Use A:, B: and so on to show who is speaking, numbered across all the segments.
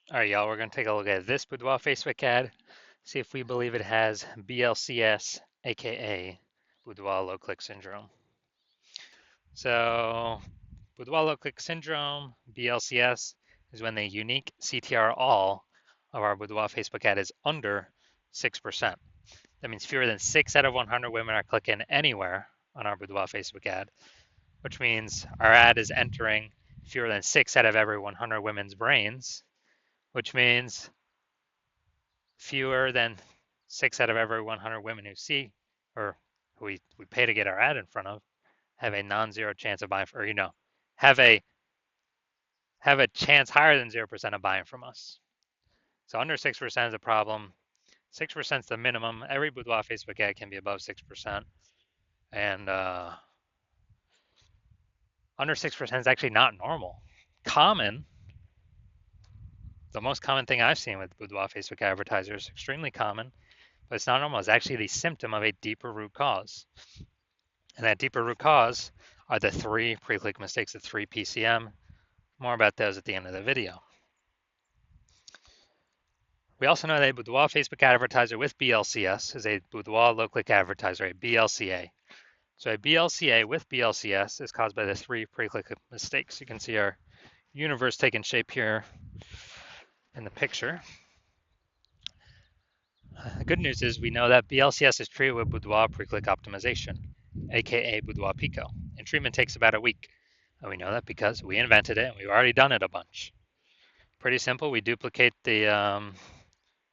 A: All right, y'all, we're going to take a look at this Boudoir Facebook ad, see if we believe it has BLCS, aka Boudoir low click syndrome. So, Boudoir low click syndrome, BLCS, is when the unique CTR all of our Boudoir Facebook ad is under 6%. That means fewer than 6 out of 100 women are clicking anywhere on our Boudoir Facebook ad, which means our ad is entering fewer than 6 out of every 100 women's brains, which means fewer than 6 out of every 100 women who see or who we pay to get our ad in front of have a non-zero chance of buying, or have a have a chance higher than 0% of buying from us. So under 6% is a problem. 6% is the minimum. Every Boudoir Facebook ad can be above 6%, and under 6% is actually not normal. Common, the most common thing I've seen with Boudoir Facebook advertisers, extremely common, but it's not normal. It's actually the symptom of a deeper root cause. And that deeper root cause are the 3 pre-click mistakes, the 3 PCM. More about those at the end of the video. We also know that a Boudoir Facebook advertiser with BLCS is a Boudoir low-click advertiser, a BLCA. So a BLCA with BLCS is caused by the 3 pre-click mistakes. You can see our universe taking shape here in the picture. The good news is we know that BLCS is treated with Boudoir pre-click optimization, aka Boudoir PCO, and treatment takes about a week. And we know that because we invented it and we've already done it a bunch. Pretty simple. We duplicate the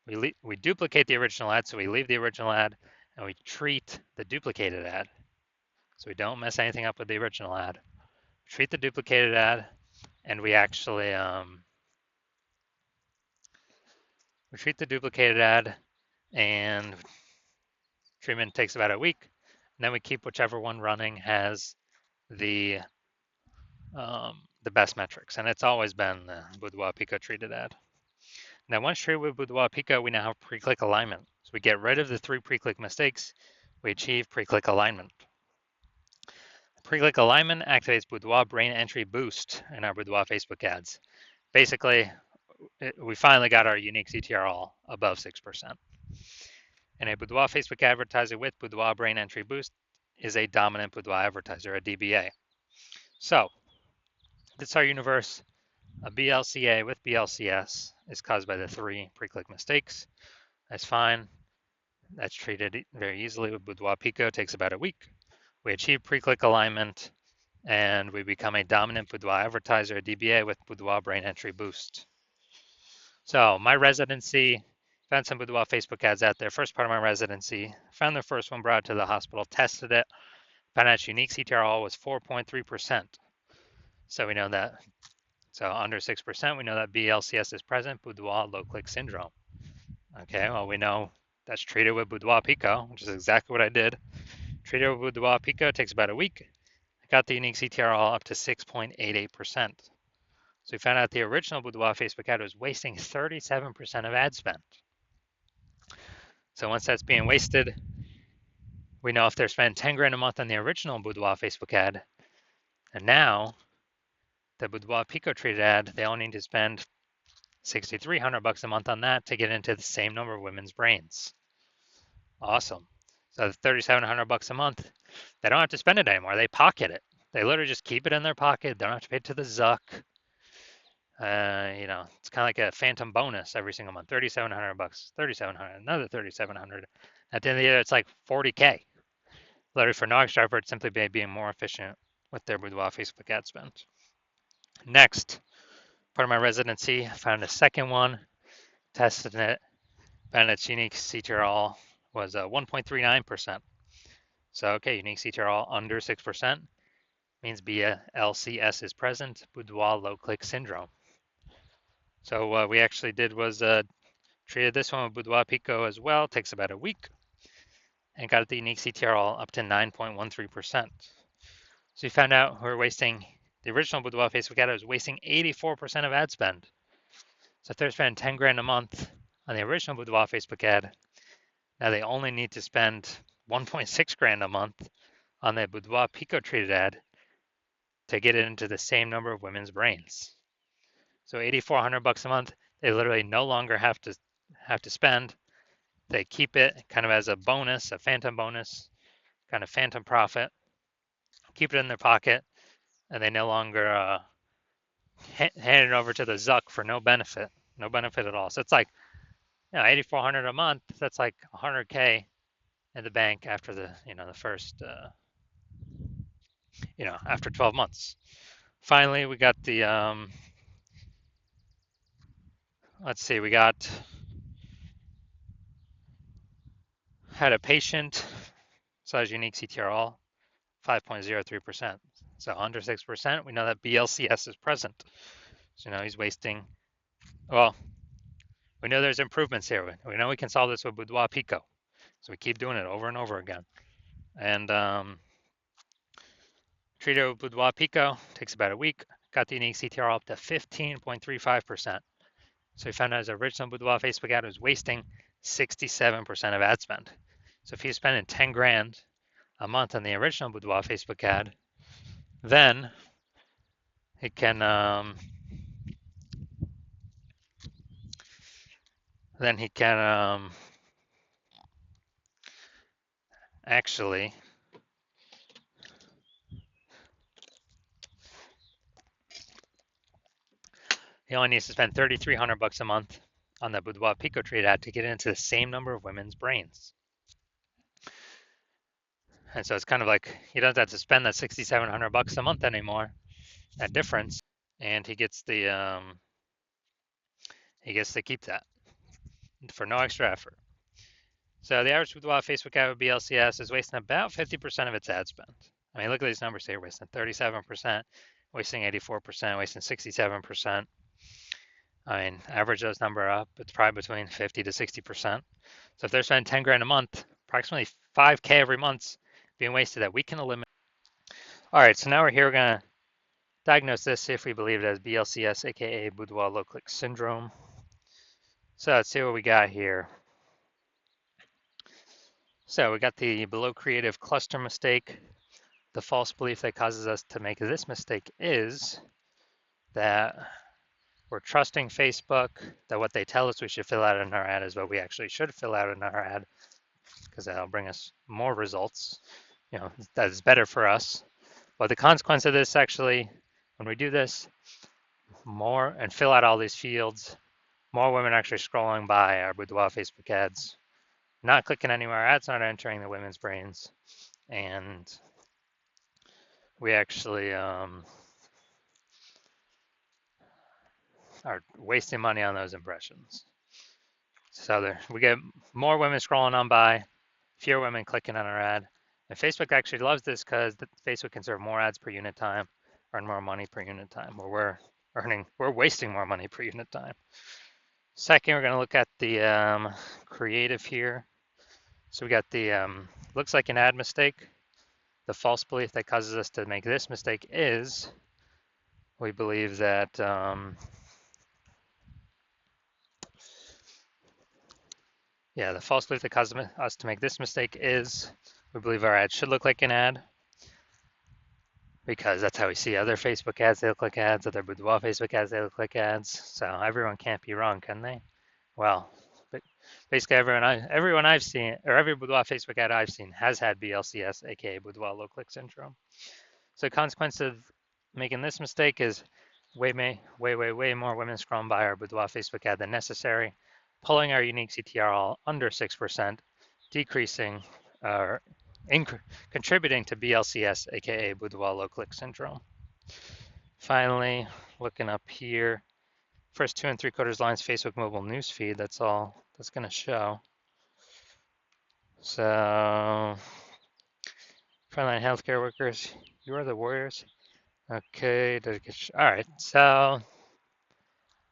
A: we duplicate the original ad, so we leave the original ad and we treat the duplicated ad. So we don't mess anything up with the original ad. We treat the duplicated ad, and we actually we treat the duplicated ad, and treatment takes about a week. And then we keep whichever one running has the best metrics, and it's always been the Boudoir Pico treated ad. Now, once treated with Boudoir Pico, we now have pre-click alignment. So we get rid of the 3 pre-click mistakes. We achieve pre-click alignment. Pre-click alignment activates Boudoir brain entry boost in our Boudoir Facebook ads. Basically, we finally got our unique CTR all above 6%. And a Boudoir Facebook advertiser with Boudoir brain entry boost is a dominant Boudoir advertiser, a DBA. So, this is our universe. A BLCA with BLCS is caused by the 3 pre-click mistakes. That's fine. That's treated very easily with Boudoir Pico. It takes about a week. We achieve pre-click alignment, and we become a dominant Boudoir advertiser, a DBA with Boudoir brain entry boost. So my residency, found some Boudoir Facebook ads out there. First part of my residency, found the first one, brought it to the hospital, tested it, found out its unique CTR all was 4.3%. So we know that. So under 6%, we know that BLCS is present, Boudoir low click syndrome. Okay, well, we know that's treated with Boudoir Pico, which is exactly what I did. Treated with Boudoir Pico, takes about a week. I got the unique CTR all up to 6.88%. So we found out the original Boudoir Facebook ad was wasting 37% of ad spend. So once that's being wasted, we know if they're spending 10 grand a month on the original Boudoir Facebook ad, and now the Boudoir Pico treated ad, they only need to spend $6,300 a month on that to get into the same number of women's brains. Awesome. So the $3,700 a month, they don't have to spend it anymore. They pocket it. They literally just keep it in their pocket. They don't have to pay it to the Zuck. It's kind of like a phantom bonus every single month. $3,700, $3,700, another $3,700. At the end of the year, it's like $40K. Literally for no extra effort, simply by being more efficient with their Boudoir Facebook ad spend. Next, part of my residency, I found a second one, tested it, found its unique CTR all was 1.39%. So, okay, unique CTR all under 6% means BLCS is present, Boudoir low click syndrome. So what we actually did was treated this one with Boudoir Pico as well. Takes about a week, and got the unique CTR all up to 9.13%. So we found out we're wasting, the original Boudoir Facebook ad was wasting 84% of ad spend. So if they're spending 10 grand a month on the original Boudoir Facebook ad, now they only need to spend 1.6 grand a month on the Boudoir Pico treated ad to get it into the same number of women's brains. So $8,400 a month, They literally no longer have to spend. They keep it kind of as a bonus, a phantom bonus, kind of phantom profit. Keep it in their pocket, and they no longer hand it over to the Zuck for no benefit at all. So it's like, 8,400 a month. That's like 100K in the bank after the first, after 12 months. Finally, we got the, let's see, had a patient size unique CTRL 5.03%. So under 6%, we know that BLCS is present. So he's wasting, well, we know there's improvements here. We know we can solve this with Boudoir PCO. So we keep doing it over and over again. And treated with Boudoir PCO, takes about a week, got the unique CTR up to 15.35%. So we found out his original Boudoir Facebook ad was wasting 67% of ad spend. So if he's spending 10 grand a month on the original Boudoir Facebook ad, then he can actually he only needs to spend $3,300 a month on the Boudoir Pico trade ad to get into the same number of women's brains. And so it's kind of like he doesn't have to spend that $6,700 a month anymore, that difference, and he gets to keep that for no extra effort. So the average Boudoir Facebook ad with BLCS is wasting about 50% of its ad spend. I mean, look at these numbers here: wasting 37%, wasting 84%, wasting 67%. I mean, average those number up, it's probably between 50 to 60%. So if they're spending 10 grand a month, approximately 5K every month's being wasted that we can eliminate. All right, so now we're here. We're going to diagnose this, see if we believe it as BLCS, aka Boudoir low click syndrome. So let's see what we got here. So we got the below creative cluster mistake. The false belief that causes us to make this mistake is that we're trusting Facebook, that what they tell us we should fill out in our ad is what we actually should fill out in our ad, because that'll bring us more results. That is better for us. But the consequence of this, actually, when we do this more and fill out all these fields, more women are actually scrolling by our Boudoir Facebook ads, not clicking anywhere, ads not entering the women's brains, and we actually are wasting money on those impressions. So we get more women scrolling on by, fewer women clicking on our ad. And Facebook actually loves this because Facebook can serve more ads per unit time, earn more money per unit time, where we're wasting more money per unit time. Second, we're going to look at the creative here. So we got the looks like an ad mistake. The false belief that causes us to make this mistake is we believe that the false belief that causes us to make this mistake is we believe our ad should look like an ad, because that's how we see other Facebook ads. They look like ads. Other Boudoir Facebook ads, they look like ads. So everyone can't be wrong, can they? Well, but basically everyone I've seen, or every Boudoir Facebook ad I've seen, has had BLCS, aka Boudoir low click syndrome. So the consequence of making this mistake is way more women scrolling by our Boudoir Facebook ad than necessary, pulling our unique CTR under 6%, decreasing or contributing to BLCS, aka Boudoir low click syndrome. Finally, looking up here, first 2 3/4 lines Facebook mobile newsfeed. That's all that's going to show. So, frontline healthcare workers, you are the warriors. Okay, all right. So,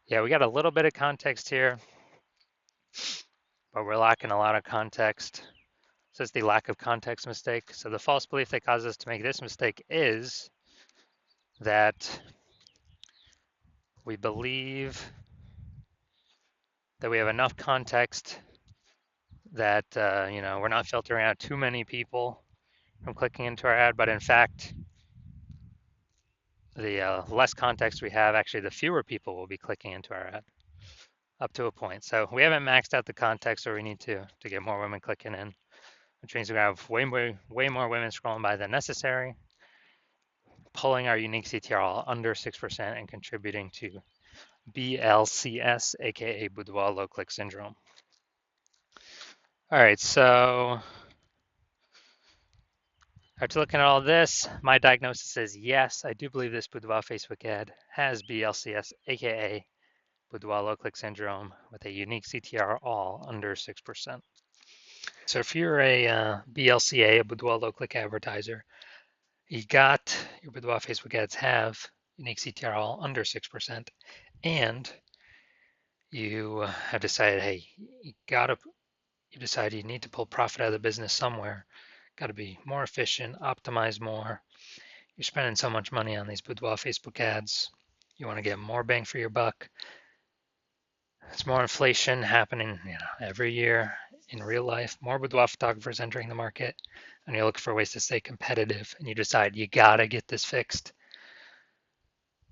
A: we got a little bit of context here, but we're lacking a lot of context. So it's the lack of context mistake. So the false belief that causes us to make this mistake is that we believe that we have enough context that we're not filtering out too many people from clicking into our ad, but in fact, the less context we have, actually, the fewer people will be clicking into our ad. up to a point. So we haven't maxed out the context, or we need to get more women clicking in, which means we have way more women scrolling by than necessary, pulling our unique CTR under 6% and contributing to BLCS, aka Boudoir low click syndrome. All right, so after looking at all this, my diagnosis is yes, I do believe this Boudoir Facebook ad has BLCS, aka Boudoir low click syndrome, with a unique CTR all under 6%. So if you're a BLCA, a Boudoir low click advertiser, you got your Boudoir Facebook ads have unique CTR all under 6%, and you have decided, hey, you decide you need to pull profit out of the business somewhere. Got to be more efficient, optimize more. You're spending so much money on these Boudoir Facebook ads. You want to get more bang for your buck. It's more inflation happening, every year in real life. More boudoir photographers entering the market, and you're looking for ways to stay competitive. And you decide you gotta get this fixed.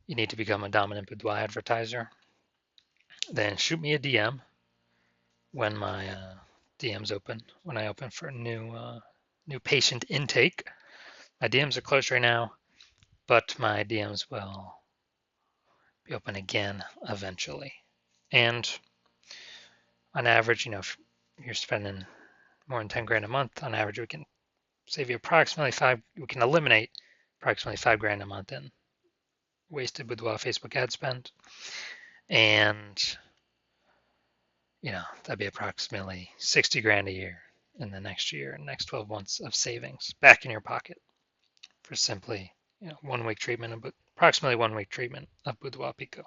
A: You need to become a dominant boudoir advertiser. Then shoot me a DM when my DMs open. When I open for new patient intake. My DMs are closed right now, but my DMs will be open again eventually. And on average, if you're spending more than 10 grand a month, on average, we can save you we can eliminate approximately 5 grand a month in wasted boudoir Facebook ad spend. And, that'd be approximately 60 grand a year in the next 12 months of savings back in your pocket for simply, 1 week treatment, approximately 1 week treatment of Boudoir PCO.